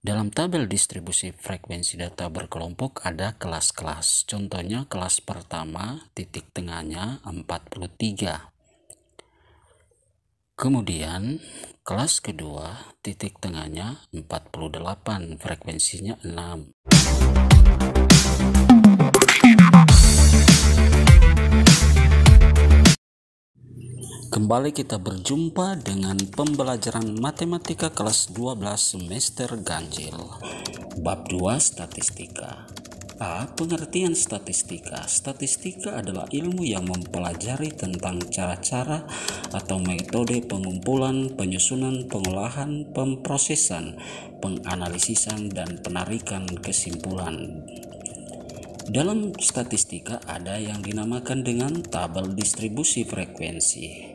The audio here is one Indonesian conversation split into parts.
Dalam tabel distribusi frekuensi data berkelompok ada kelas-kelas. Contohnya kelas pertama titik tengahnya 43. Kemudian kelas kedua titik tengahnya 48, frekuensinya 6. Kembali kita berjumpa dengan pembelajaran matematika kelas 12 semester ganjil. Bab 2 statistika. A. Pengertian statistika. Statistika adalah ilmu yang mempelajari tentang cara-cara atau metode pengumpulan, penyusunan, pengolahan, pemrosesan, penganalisisan, dan penarikan kesimpulan. Dalam statistika ada yang dinamakan dengan tabel distribusi frekuensi.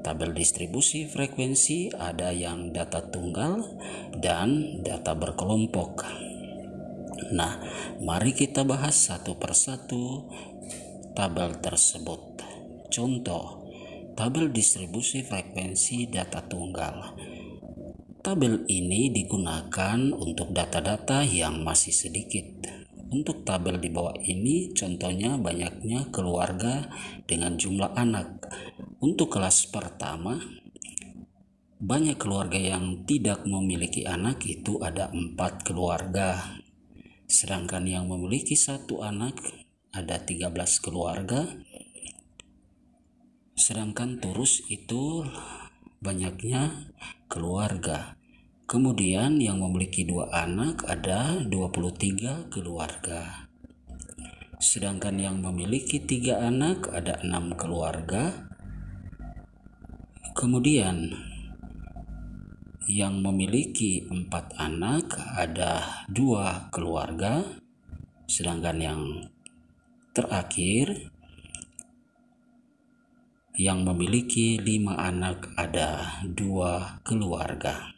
Tabel distribusi frekuensi ada yang data tunggal dan data berkelompok. Nah, mari kita bahas satu persatu tabel tersebut. Contoh, tabel distribusi frekuensi data tunggal. Tabel ini digunakan untuk data-data yang masih sedikit. Untuk tabel di bawah ini, contohnya banyaknya keluarga dengan jumlah anak. Untuk kelas pertama, banyak keluarga yang tidak memiliki anak itu ada 4 keluarga. Sedangkan yang memiliki 1 anak ada 13 keluarga. Sedangkan terus itu banyaknya keluarga. Kemudian yang memiliki 2 anak ada 23 keluarga. Sedangkan yang memiliki 3 anak ada 6 keluarga. Kemudian yang memiliki 4 anak ada 2 keluarga. Sedangkan yang terakhir yang memiliki 5 anak ada 2 keluarga.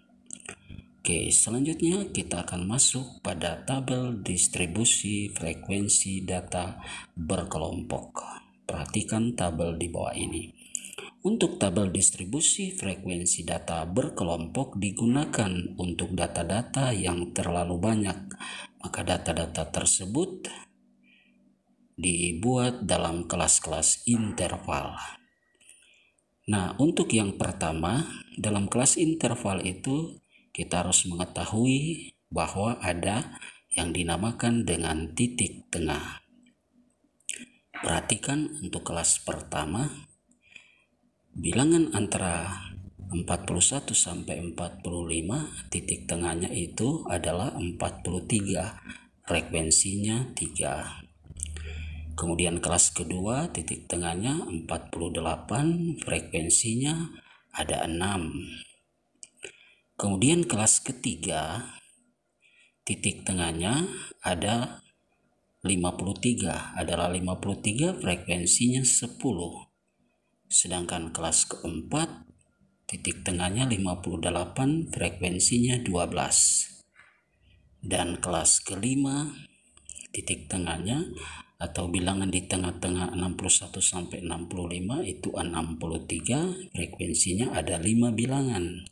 Oke, selanjutnya kita akan masuk pada tabel distribusi frekuensi data berkelompok. Perhatikan tabel di bawah ini. Untuk tabel distribusi frekuensi data berkelompok digunakan untuk data-data yang terlalu banyak. Maka data-data tersebut dibuat dalam kelas-kelas interval. Nah, untuk yang pertama, dalam kelas interval itu kita harus mengetahui bahwa ada yang dinamakan dengan titik tengah. Perhatikan untuk kelas pertama, bilangan antara 41 sampai 45, titik tengahnya itu adalah 43, frekuensinya 3. Kemudian kelas kedua, titik tengahnya 48, frekuensinya ada 6. Kemudian kelas ketiga, titik tengahnya ada 53, adalah 53, frekuensinya 10. Sedangkan kelas keempat, titik tengahnya 58, frekuensinya 12. Dan kelas kelima, titik tengahnya atau bilangan di tengah-tengah 61 sampai 65 itu 63, frekuensinya ada 5 bilangan.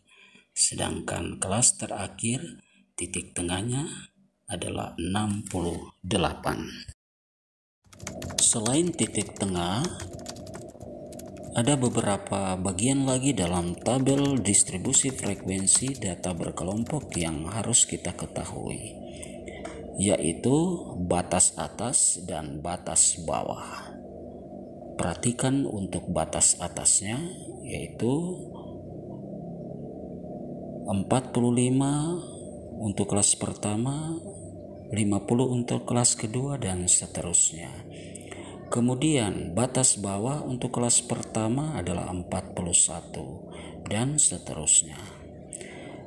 Sedangkan kelas terakhir titik tengahnya adalah 68. Selain titik tengah, ada beberapa bagian lagi dalam tabel distribusi frekuensi data berkelompok yang harus kita ketahui, yaitu batas atas dan batas bawah. Perhatikan untuk batas atasnya, yaitu 45 untuk kelas pertama, 50 untuk kelas kedua, dan seterusnya. Kemudian batas bawah untuk kelas pertama adalah 41 dan seterusnya.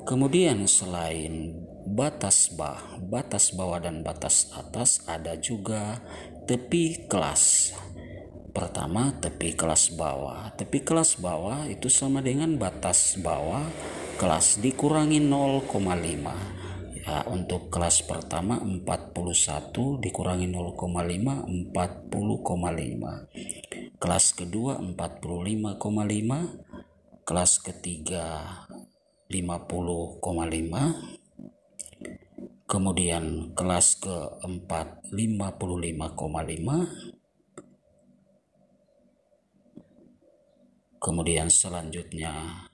Kemudian selain batas bawah dan batas atas, ada juga tepi kelas. Pertama, tepi kelas bawah. Tepi kelas bawah itu sama dengan batas bawah kelas dikurangi 0,5. Ya, untuk kelas pertama 41 dikurangi 0,5, 40,5. Kelas kedua 45,5, kelas ketiga 50,5, Kemudian kelas keempat 55,5. Kemudian selanjutnya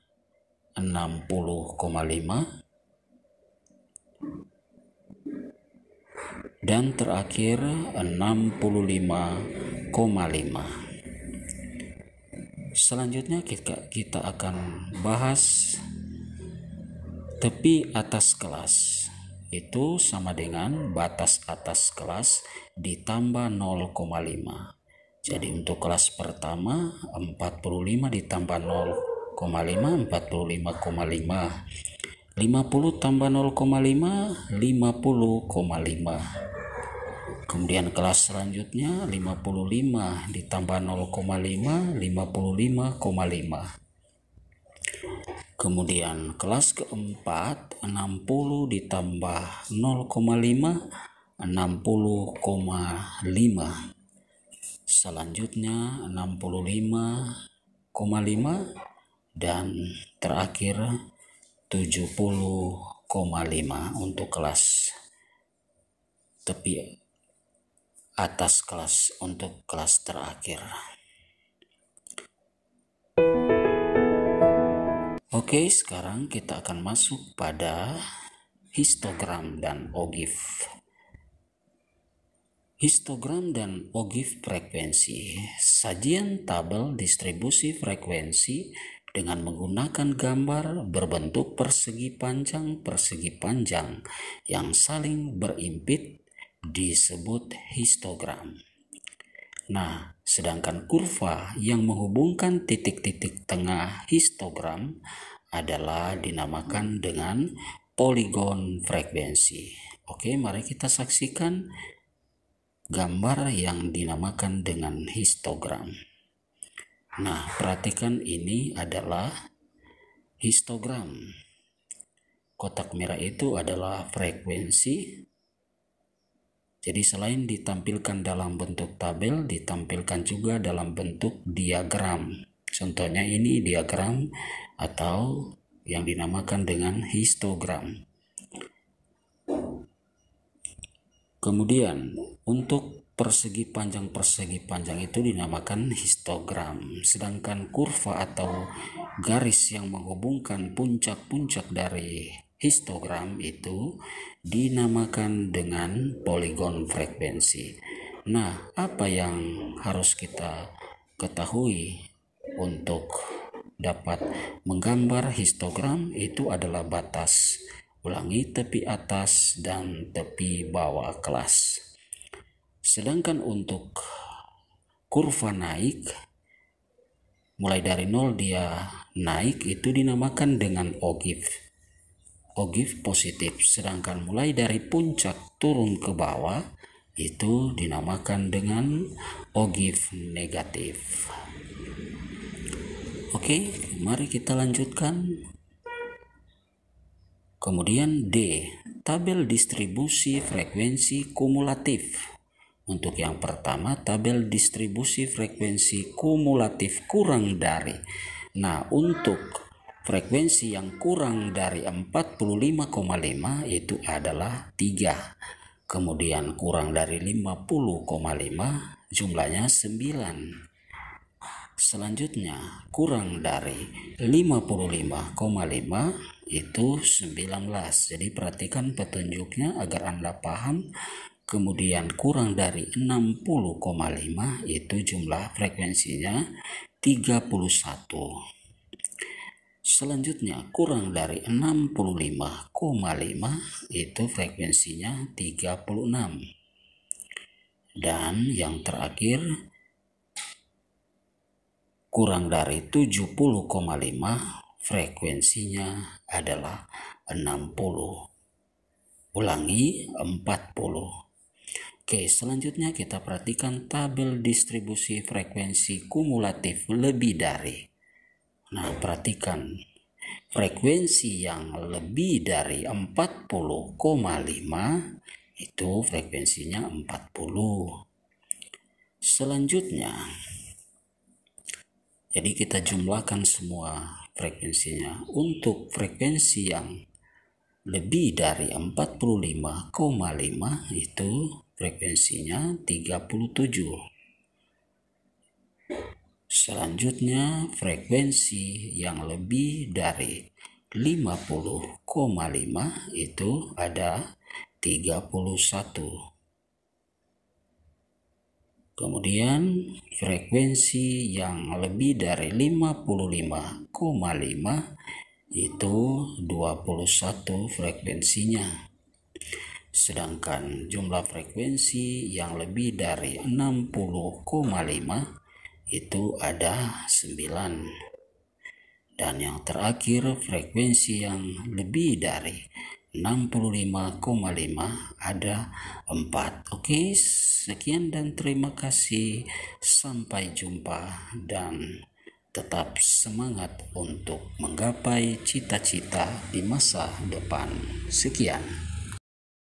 60,5. Dan terakhir 65,5. Selanjutnya kita akan bahas tepi atas kelas. Itu sama dengan batas atas kelas ditambah 0,5. Jadi untuk kelas pertama 45 ditambah 0,5, 45,5. 50 tambah 0,5, 50,5. Kemudian kelas selanjutnya 55 ditambah 0,5, 55,5. Kemudian kelas keempat 60 ditambah 0,5, 60,5. Selanjutnya 65,5 dan terakhir 70,5 untuk kelas tepi atas kelas untuk kelas terakhir. Oke, sekarang kita akan masuk pada histogram dan ogive. Histogram dan ogive frekuensi. Sajian tabel distribusi frekuensi dengan menggunakan gambar berbentuk persegi panjang yang saling berimpit disebut histogram. Nah, sedangkan kurva yang menghubungkan titik-titik tengah histogram adalah dinamakan dengan poligon frekuensi. Oke, mari kita saksikan gambar yang dinamakan dengan histogram. Nah, perhatikan ini adalah histogram. Kotak merah itu adalah frekuensi. Jadi selain ditampilkan dalam bentuk tabel, ditampilkan juga dalam bentuk diagram. Contohnya ini diagram atau yang dinamakan dengan histogram. Kemudian untuk persegi panjang itu dinamakan histogram. Sedangkan kurva atau garis yang menghubungkan puncak-puncak dari histogram itu dinamakan dengan poligon frekuensi. Nah, apa yang harus kita ketahui untuk dapat menggambar histogram itu adalah batas. Ulangi, tepi atas dan tepi bawah kelas. Sedangkan untuk kurva naik, mulai dari 0 dia naik itu dinamakan dengan ogive positif. Sedangkan mulai dari puncak turun ke bawah itu dinamakan dengan ogive negatif. Oke, mari kita lanjutkan. Kemudian D, tabel distribusi frekuensi kumulatif. Untuk yang pertama, tabel distribusi frekuensi kumulatif kurang dari. Nah, untuk frekuensi yang kurang dari 45,5 itu adalah 3. Kemudian kurang dari 50,5 jumlahnya 9. Selanjutnya kurang dari 55,5 itu 19. Jadi perhatikan petunjuknya agar Anda paham. Kemudian kurang dari 60,5 itu jumlah frekuensinya 31. Selanjutnya kurang dari 65,5 itu frekuensinya 36. Dan yang terakhir kurang dari 70,5 frekuensinya adalah 60. Ulangi, 40. Oke, selanjutnya kita perhatikan tabel distribusi frekuensi kumulatif lebih dari. Nah, perhatikan frekuensi yang lebih dari 40,5 itu frekuensinya 40. Selanjutnya, jadi kita jumlahkan semua frekuensinya. Untuk frekuensi yang lebih dari 45,5 itu frekuensinya 37. Selanjutnya frekuensi yang lebih dari 50,5 itu ada 31. Kemudian frekuensi yang lebih dari 55,5 itu 21 frekuensinya. Sedangkan jumlah frekuensi yang lebih dari 60,5 itu ada 9. Dan yang terakhir frekuensi yang lebih dari 65,5 ada 4. Oke, sekian dan terima kasih. Sampai jumpa dan tetap semangat untuk menggapai cita-cita di masa depan. Sekian.